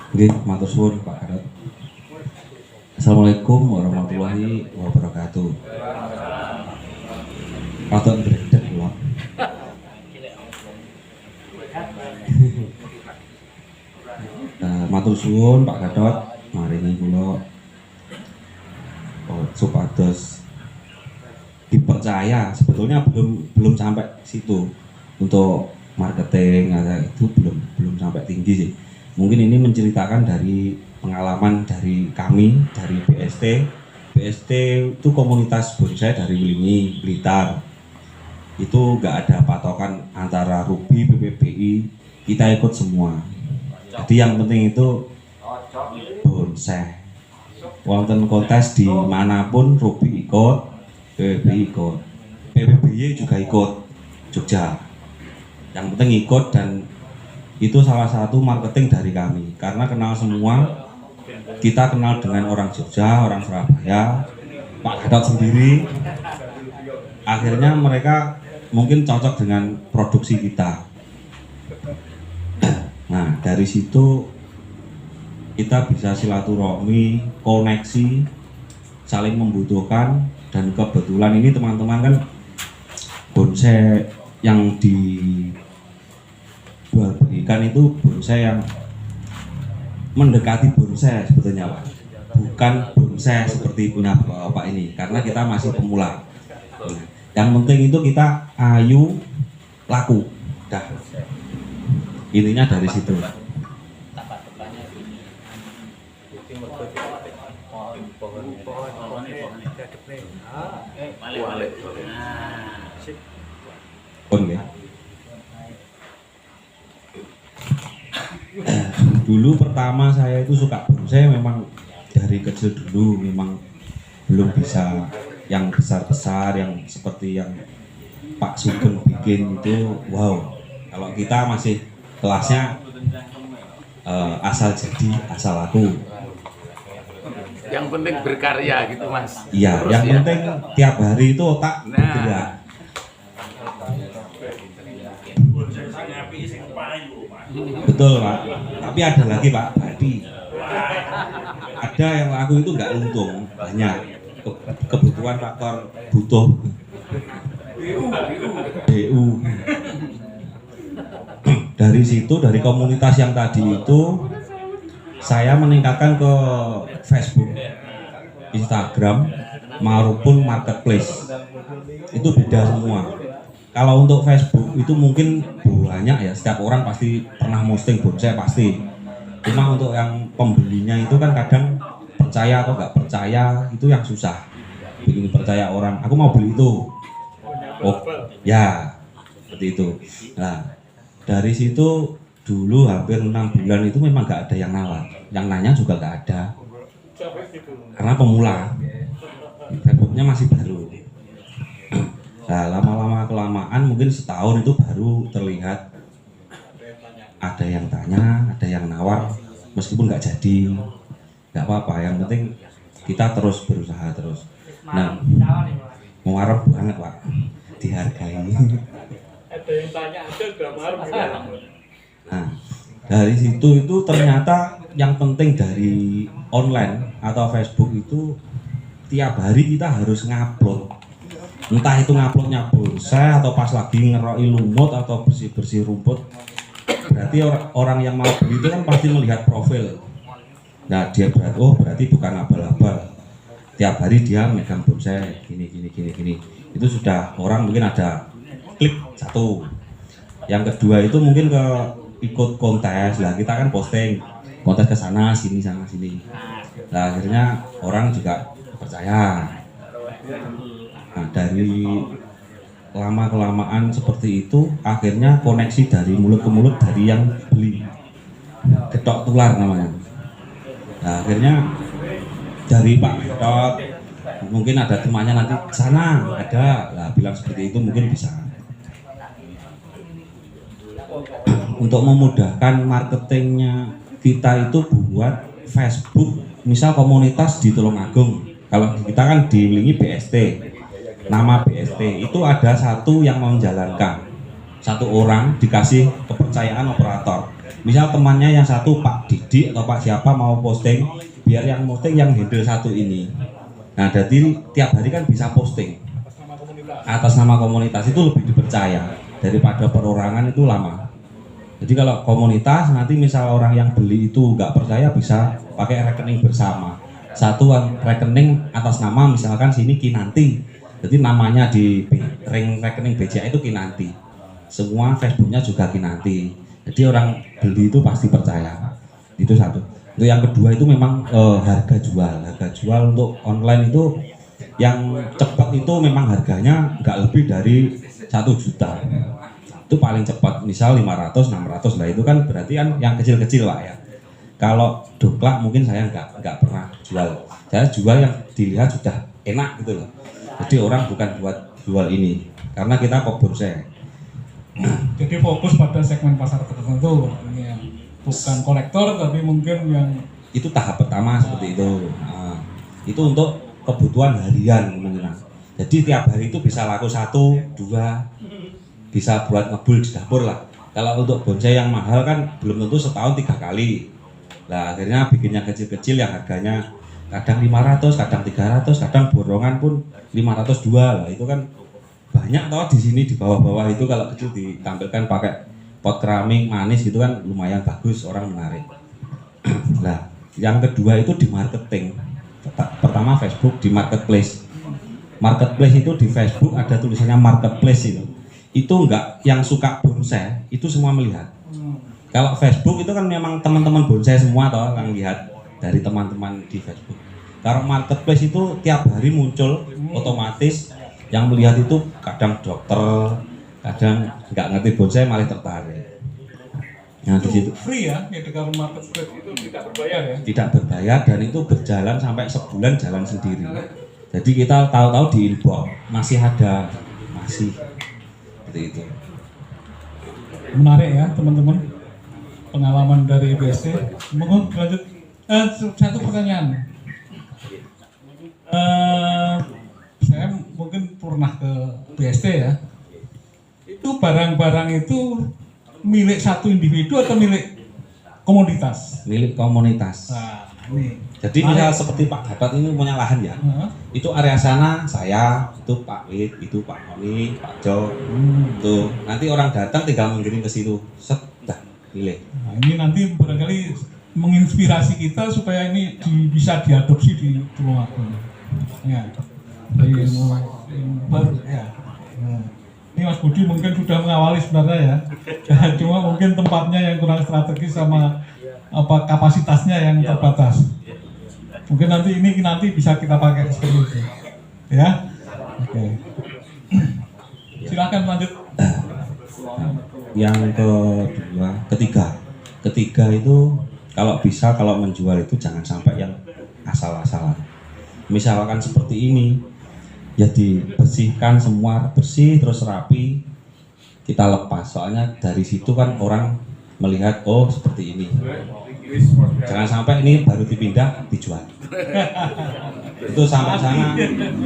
Nggih, matur suwun Pak Kadot. Assalamualaikum warahmatullahi wabarakatuh. Kadot ndredeg kula. Matur suwun Pak Kadot, maringi kula supados dipercaya. Sebetulnya belum sampai situ untuk marketing itu belum sampai tinggi sih. Mungkin ini menceritakan dari pengalaman dari kami dari BST. BST itu komunitas bonsai dari Wilingi, Blitar. Itu nggak ada patokan antara Ruby, PPBI, kita ikut semua. Jadi yang penting itu bonsai. Wonten kontes di manapun Ruby ikut, PPBI ikut, PPBI juga ikut Jogja. Yang penting ikut, dan itu salah satu marketing dari kami karena kenal semua. Kita kenal dengan orang Jogja, orang Surabaya, Pak Kadot sendiri. Akhirnya mereka mungkin cocok dengan produksi kita. Nah, dari situ kita bisa silaturahmi, koneksi, saling membutuhkan. Dan kebetulan ini teman-teman kan bonsai yang dijual belikan itu bonsai yang mendekati bonsai sebetulnya Pak, bukan bonsai seperti punya Bapak ini, karena kita masih pemula. Yang penting itu kita ayu, laku, dah. Intinya dari situ. Dulu pertama saya itu suka bonsai memang dari kecil dulu, memang belum bisa yang besar-besar yang seperti yang Pak Sugeng bikin itu. Wow, kalau kita masih kelasnya asal jadi asal laku. Yang penting berkarya gitu Mas. Iya, yang penting tiap hari itu otak bergerak. Betul Pak, tapi ada lagi Pak, Badi. Ada yang laku itu nggak untung, banyak kebutuhan faktor butuh BU. Dari situ, dari komunitas yang tadi itu, saya meningkatkan ke Facebook, Instagram, maupun marketplace. Itu beda semua. Kalau untuk Facebook itu mungkin banyak ya, setiap orang pasti pernah posting bonsai pasti. Cuma untuk yang pembelinya itu kan kadang percaya atau nggak percaya, itu yang susah. Bikin percaya orang, aku mau beli itu. Oh ya, seperti itu. Nah, dari situ dulu hampir 6 bulan itu memang nggak ada yang nawar, yang nanya juga nggak ada, karena pemula, Facebooknya masih baru. Nah, lama-lama kelamaan mungkin setahun itu baru terlihat ada yang tanya, ada yang nawar, meskipun nggak jadi, nggak apa-apa, yang penting kita terus berusaha terus. Nah, mengharap banget Pak, dihargai. Ada yang tanya aja udah marah. Nah, dari situ itu ternyata yang penting dari online atau Facebook itu tiap hari kita harus ngupload. Entah itu nguploadnya bonsai atau pas lagi ngeroi lumut atau bersih-bersih rumput. Berarti orang yang mau beli itu kan pasti melihat profil. Nah, dia berarti bukan abal-abal. Tiap hari dia megang bonsai gini. Itu sudah orang mungkin ada klik satu. Yang kedua itu mungkin ke ikut kontes lah, kita kan posting kontes ke sana sini. Nah, akhirnya orang juga percaya. Nah, dari lama kelamaan seperti itu akhirnya koneksi dari mulut ke mulut dari yang beli, ketok tular namanya. Nah, akhirnya dari Pak Kadot mungkin ada temannya nanti sana ada lah bilang seperti itu, mungkin bisa. Untuk memudahkan marketingnya kita itu buat Facebook, misal komunitas di Tulungagung. Kalau kita kan di Wilingi BST, nama BST itu ada satu yang menjalankan, satu orang dikasih kepercayaan operator. Misal temannya yang satu Pak Didi atau Pak siapa mau posting, biar yang posting yang handle satu ini. Nah, jadi tiap hari kan bisa posting atas nama komunitas, itu lebih dipercaya daripada perorangan, itu lama. Jadi kalau komunitas nanti misal orang yang beli itu nggak percaya bisa pakai rekening bersama. Satu rekening atas nama misalkan sini Kinanti. Jadi namanya di ring rekening BCA itu Kinanti. Semua Facebooknya juga Kinanti. Jadi orang beli itu pasti percaya. Itu satu. Itu yang kedua itu memang harga jual. Harga jual untuk online itu yang cepat itu memang harganya nggak lebih dari 1 juta. Itu paling cepat, misal 500, 600 lah, itu kan berarti kan yang kecil-kecil Pak ya. Kalau dongklak mungkin saya nggak pernah jual. Saya jual yang dilihat sudah enak gitu loh. Jadi orang bukan buat jual ini, karena kita kok bonsai. Jadi fokus pada segmen pasar tertentu, ini yang bukan kolektor tapi mungkin yang Itu tahap pertama seperti itu. Nah, itu untuk kebutuhan harian mungkin. Jadi tiap hari itu bisa laku 1, 2, bisa buat ngebul di dapur lah. Kalau untuk bonsai yang mahal kan belum tentu setahun 3 kali. Nah akhirnya bikin yang kecil-kecil yang harganya kadang 500, kadang 300, kadang borongan pun 502 lah. Itu kan banyak toh di sini di bawah-bawah itu, kalau kecil ditampilkan pakai pot keramik manis gitu kan lumayan bagus, orang menarik. Nah yang kedua itu di marketing. Pertama Facebook di marketplace. Marketplace itu di Facebook ada tulisannya marketplace itu enggak, yang suka bonsai itu semua melihat. Kalau Facebook itu kan memang teman-teman bonsai semua toh yang lihat dari teman-teman di Facebook. Kalau marketplace itu tiap hari muncul, otomatis yang melihat itu kadang dokter, kadang nggak ngerti bonsai malah tertarik. Nah di situ free ya, kalau marketplace itu tidak berbayar ya. Tidak berbayar dan itu berjalan sampai sebulan jalan sendiri. Jadi kita tahu-tahu di inbox masih ada, masih seperti itu. Menarik ya teman-teman, pengalaman dari BSD. Mohon lanjut. Satu pertanyaan. Saya mungkin pernah ke BSD ya. Itu barang-barang itu milik satu individu atau milik komoditas? Milik komunitas. Nah, ini. Jadi misal seperti Pak Gatot ini punya lahan ya. Itu area sana saya, itu Pak Wid, itu Pak Noni, Pak Jo. Tuh, nanti orang datang tinggal mengirim ke situ. Set, dah, pilih. Nah, ini nanti barangkali menginspirasi kita supaya ini bisa diadopsi di Tulungagung. Ya. Jadi baru ya. Nah, ini Mas Budi mungkin sudah mengawali sebenarnya ya. Cuma mungkin tempatnya yang kurang strategis sama kapasitasnya yang terbatas. Mungkin nanti bisa kita pakai seperti itu. Ya. Oke. Silakan lanjut. Yang ketiga itu kalau bisa, kalau menjual itu jangan sampai yang asal-asalan. Misalkan seperti ini, ya dibersihkan semua bersih terus rapi, kita lepas. Soalnya dari situ kan orang melihat oh seperti ini. Jangan sampai ini baru dipindah dijual. Itu sampai sana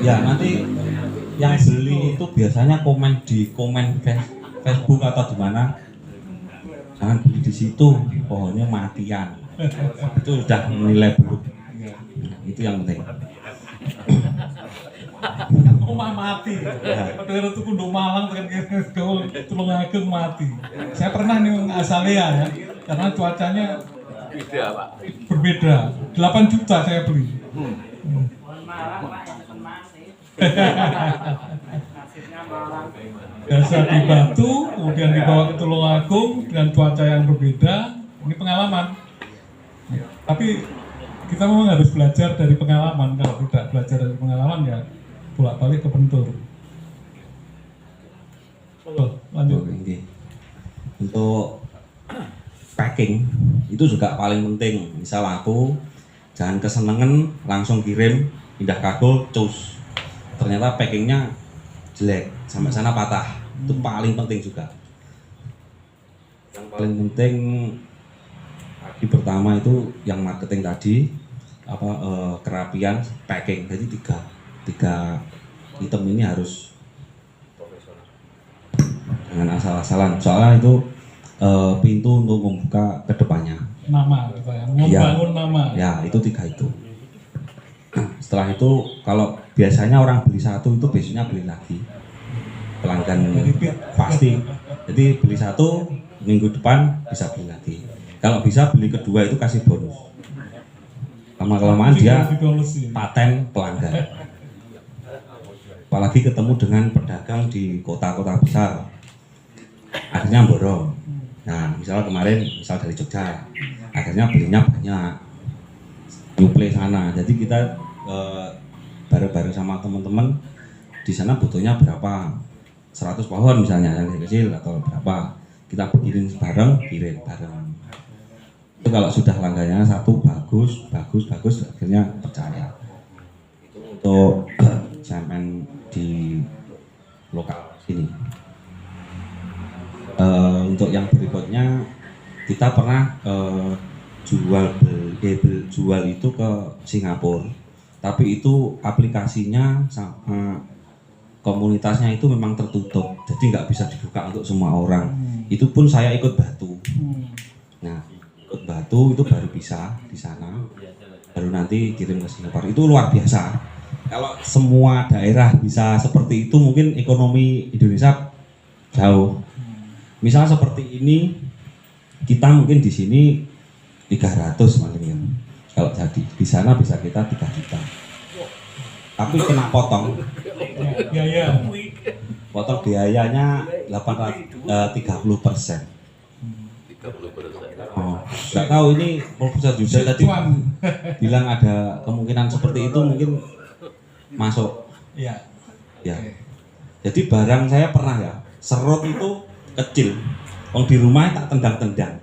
ya nanti yang beli itu biasanya komen di Facebook atau di mana, jangan beli di situ, pohonnya matian. Itu udah nilai buruk. Itu yang penting. Rumah mati. Padahal itu kudu Malang tekan Tulungagung mati. Saya pernah nih Azalea ya, karena cuacanya Beda Pak. berbeda. 8 juta saya beli. Biasa di Batu, kemudian dibawa ke Tulungagung dengan cuaca yang berbeda. Ini pengalaman. Tapi kita memang harus belajar dari pengalaman. Kalau tidak belajar dari pengalaman ya bolak-balik kebentur. Lanjut. Untuk packing itu juga paling penting. Misal aku jangan kesenengan langsung kirim, pindah kargo, cus. Ternyata packingnya jelek, sampai sana patah. Itu paling penting juga. Yang paling penting di pertama itu yang marketing tadi, kerapian, packing. Jadi tiga item ini harus jangan asal-asalan. Soalnya itu pintu untuk membuka ke depannya. Nama gitu ya, membangun nama. Ya, itu 3 itu. Setelah itu kalau biasanya orang beli 1 itu besoknya beli lagi. Pelanggan pasti. Jadi beli 1 minggu depan bisa beli lagi. Kalau bisa beli kedua itu kasih bonus. Lama-kelamaan dia paten pelanggan. Apalagi ketemu dengan pedagang di kota-kota besar. Akhirnya borong. Nah, misalnya kemarin dari Jogja, akhirnya belinya banyak, nyuplai sana. Jadi kita bareng-bareng sama teman-teman di sana butuhnya berapa, 100 pohon misalnya yang kecil atau berapa, kita bikin bareng, kirim bareng. Itu kalau sudah langgannya 1 bagus, akhirnya percaya. Itu untuk cemen di lokal sini. Untuk yang berikutnya kita pernah jual itu ke Singapura, tapi itu aplikasinya sama komunitasnya itu memang tertutup, jadi nggak bisa dibuka untuk semua orang. Itu pun saya ikut bantu. Nah, ikut bantu itu baru bisa di sana, baru nanti kirim ke Singapura. Itu luar biasa. Kalau semua daerah bisa seperti itu, mungkin ekonomi Indonesia jauh. Misal seperti ini, kita mungkin di sini 300 paling ya. Kalau jadi di sana bisa kita 3 juta. Tapi kena potong. Biaya. Potong biayanya 30%. Oh, nggak tahu ini Profesor Yuda tadi bilang ada kemungkinan seperti itu, mungkin masuk. Iya. Ya. Jadi barang saya pernah ya, serut itu kecil, di rumah tak tendang-tendang,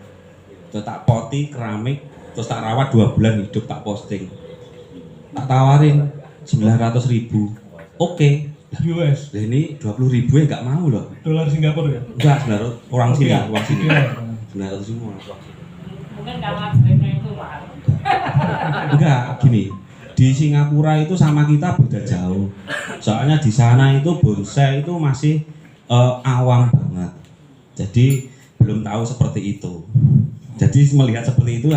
terus tak poti keramik, terus tak rawat 2 bulan hidup, tak posting, tak tawarin 900.000, oke. US. Nah, ini 20.000 ya nggak mau loh. Dolar Singapura ya? Enggak, 900 orang sini, Iya. orang sini. Iya. 900 semua. Mungkin karena harganya itu mahal. Enggak, gini. Di Singapura itu sama kita beda jauh. Soalnya di sana itu bonsai itu masih awam banget. Jadi belum tahu seperti itu. Jadi melihat seperti itu,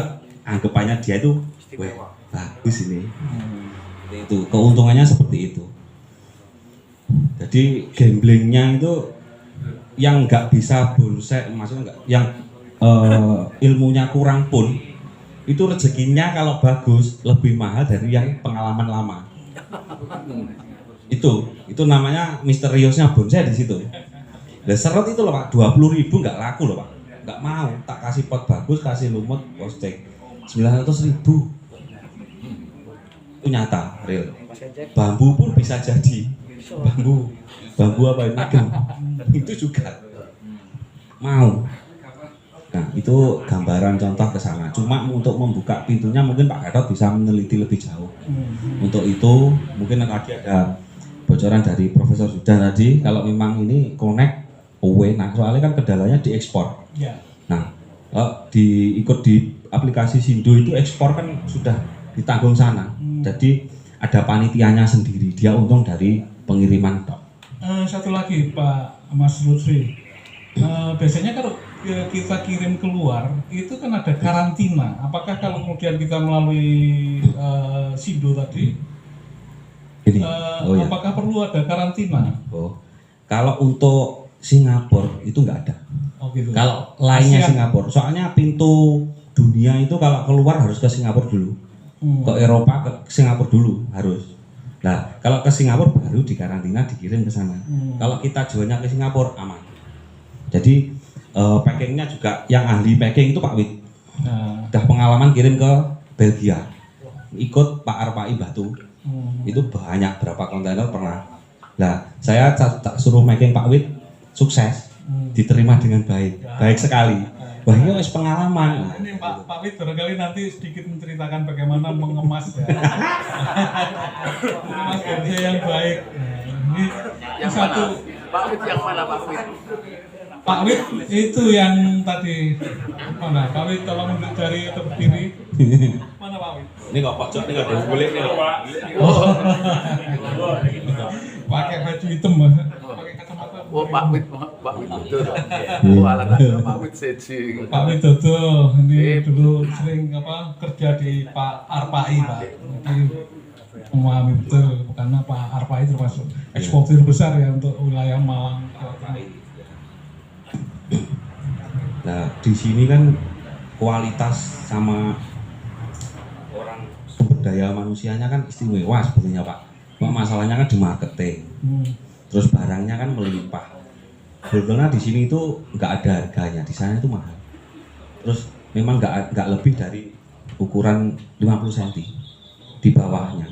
anggapannya dia itu, wah bagus ini. Itu keuntungannya seperti itu. Jadi gamblingnya itu yang nggak bisa bonsai, maksudnya nggak, yang ilmunya kurang pun, itu rezekinya kalau bagus lebih mahal dari yang pengalaman lama. Itu namanya misteriusnya bonsai di situ. Lah serut itu loh Pak, 20.000 nggak laku loh Pak, nggak mau, tak kasih pot bagus, kasih lumut, posting 900.000. Itu nyata, real. Bambu pun bisa jadi, bambu apa ya, nagem, itu juga mau. Nah itu gambaran contoh ke sana. Cuma untuk membuka pintunya mungkin Pak Gatot bisa meneliti lebih jauh. Untuk itu mungkin lagi ada bocoran dari Profesor Yuda tadi, kalau memang ini connect nah soalnya kan kendalanya diekspor. Ya. Nah, kalau ikut di aplikasi Sindo itu ekspor kan sudah ditanggung sana. Jadi ada panitianya sendiri, dia untung dari pengiriman tok. Satu lagi Pak Mas Lutfi, biasanya kalau kita kirim keluar itu kan ada karantina. Apakah kalau kemudian kita melalui Sindo tadi, Ini, ya. apakah perlu ada karantina? Oh, kalau untuk Singapura itu nggak ada. Oh, gitu. Kalau lainnya ASEAN. Singapura, soalnya pintu dunia itu kalau keluar harus ke Singapura dulu, ke Eropa ke Singapura dulu harus. Nah, kalau ke Singapura baru dikarantina dikirim ke sana. Kalau kita jualnya ke Singapura aman. Jadi packingnya juga yang ahli packing itu Pak Wid. Udah pengalaman kirim ke Belgia, ikut Pak Arpai Batu. Itu banyak berapa kontainer pernah. Nah, saya tak suruh packing Pak Wid, sukses, diterima dengan baik sekali. Wah ini wis pengalaman. Nah, ini Pak Wid barangkali nanti sedikit menceritakan bagaimana mengemas ya. Mengemas bonsai yang baik. Ini Yang satu. mana? Pak Wid yang mana Pak Wid? Pak Wid itu yang tadi mana? Pak Wid tolong mundur dari ke kiri. Mana Pak Wid? Ini kok pojok ini ada kulit nih. Oh. Pakai baju hitam, pakai kacamata. Oh Pak Wid betul. Oh alat Pak Wid Seji. Pak Widodo ini dulu sering kerja di Pak Arpai Pak. Jadi memahami betul karena Pak Arpai termasuk eksportir besar ya untuk wilayah Malang. Nah, di sini kan kualitas sama orang sumber daya manusianya kan istimewa sebetulnya Pak. Cuma masalahnya kan di marketing. Terus barangnya kan melimpah. Sebetulnya di sini itu nggak ada harganya, di sana itu mahal. Terus memang nggak lebih dari ukuran 50 cm di bawahnya.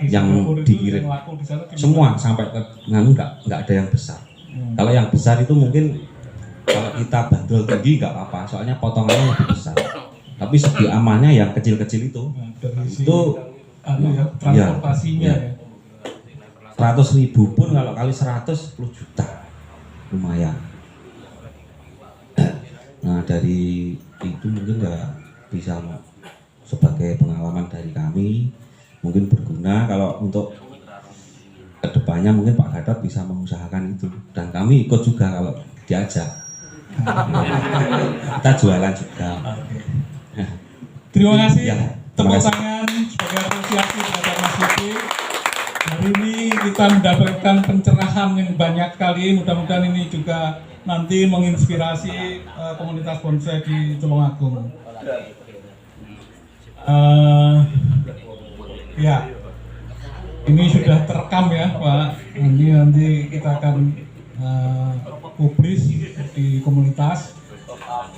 Yang dikirim semua sampai ke nganu nggak ada yang besar. Kalau yang besar itu mungkin kalau kita bandrol tinggi nggak apa-apa, soalnya potongannya lebih besar. Tapi segi amannya yang kecil-kecil itu transportasinya ya. 100.000 pun kalau kali 100 10 juta lumayan. Nah dari itu mungkin nggak bisa sebagai pengalaman dari kami, mungkin berguna kalau untuk kedepannya mungkin Pak Gatot bisa mengusahakan itu dan kami ikut juga kalau diajak. Kita jualan juga. Terima kasih. Ya, Tepuk tangan sebagai apresiasi terhadap Mas Luki. Hari ini kita mendapatkan pencerahan yang banyak sekali. Mudah-mudahan ini juga nanti menginspirasi komunitas bonsai di Tulungagung. Ya, ini sudah terekam ya Pak. Nanti kita akan publis di komunitas,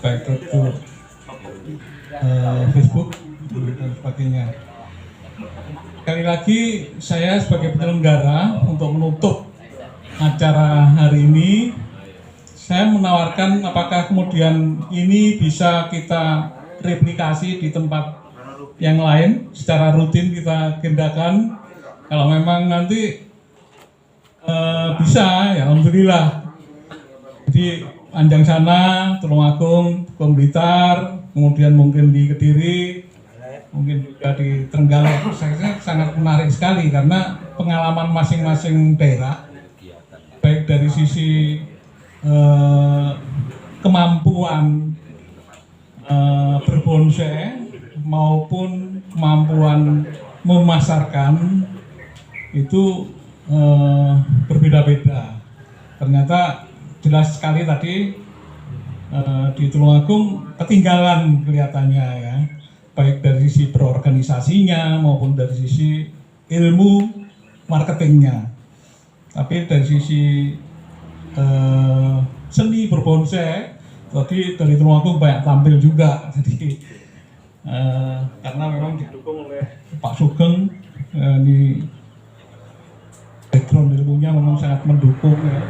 baik itu Facebook dan sebagainya. Sekali lagi saya sebagai penyelenggara untuk menutup acara hari ini, saya menawarkan apakah kemudian ini bisa kita replikasi di tempat yang lain secara rutin kita agendakan. Kalau memang nanti bisa ya alhamdulillah. Jadi Anjang sana, Tulungagung, Blitar, kemudian mungkin di Kediri, mungkin juga di Trenggalek. Saya sangat menarik sekali karena pengalaman masing-masing daerah, baik dari sisi kemampuan berbonsai maupun kemampuan memasarkan itu berbeda-beda. Ternyata jelas sekali tadi di Tulungagung ketinggalan kelihatannya ya, baik dari sisi berorganisasinya maupun dari sisi ilmu marketingnya. Tapi dari sisi seni berbonsai tadi dari Tulungagung banyak tampil juga. Jadi karena memang didukung oleh Pak Sugeng, ini background ilmunya memang sangat mendukung ya.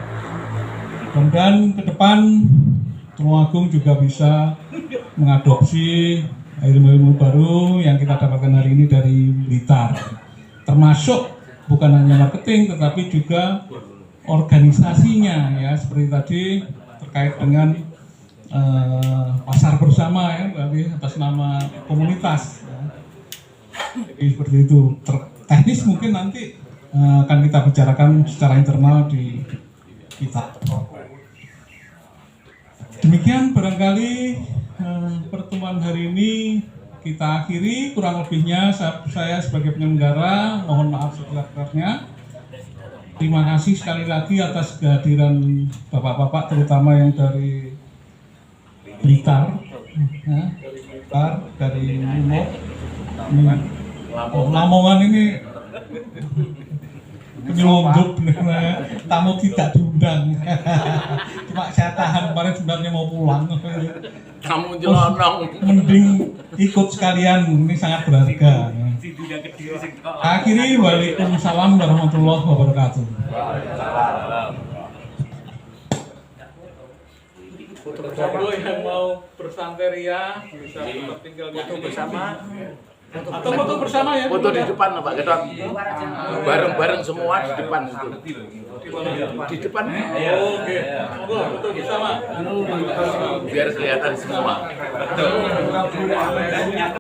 Mudah-mudahan ke depan Tulungagung juga bisa mengadopsi ilmu-ilmu baru yang kita dapatkan hari ini dari Blitar, termasuk bukan hanya marketing tetapi juga organisasinya ya, seperti tadi terkait dengan pasar bersama ya, berarti atas nama komunitas ya. Jadi seperti itu. Teknis mungkin nanti akan kita bicarakan secara internal di kita. Demikian barangkali pertemuan hari ini kita akhiri. Kurang lebihnya saya sebagai penyelenggara mohon maaf sebenar-benarnya. Terima kasih sekali lagi atas kehadiran bapak-bapak terutama yang dari Blitar, dari Lamongan ini penyelundup, tamu tidak diundang. Cuma saya tahan, kemarin sebenarnya mau pulang. Tamu jelonong. Mending ikut sekalian, ini sangat berharga. Akhiri, waalaikumsalam warahmatullahi wabarakatuh. Foto yang mau bersanteria bisa tinggal foto bersama. Atau foto bersama ya? Foto di depan Pak Gatot. Bareng-bareng semua di depan itu. Di depan. Oke. Foto bersama. Biar kelihatan semua.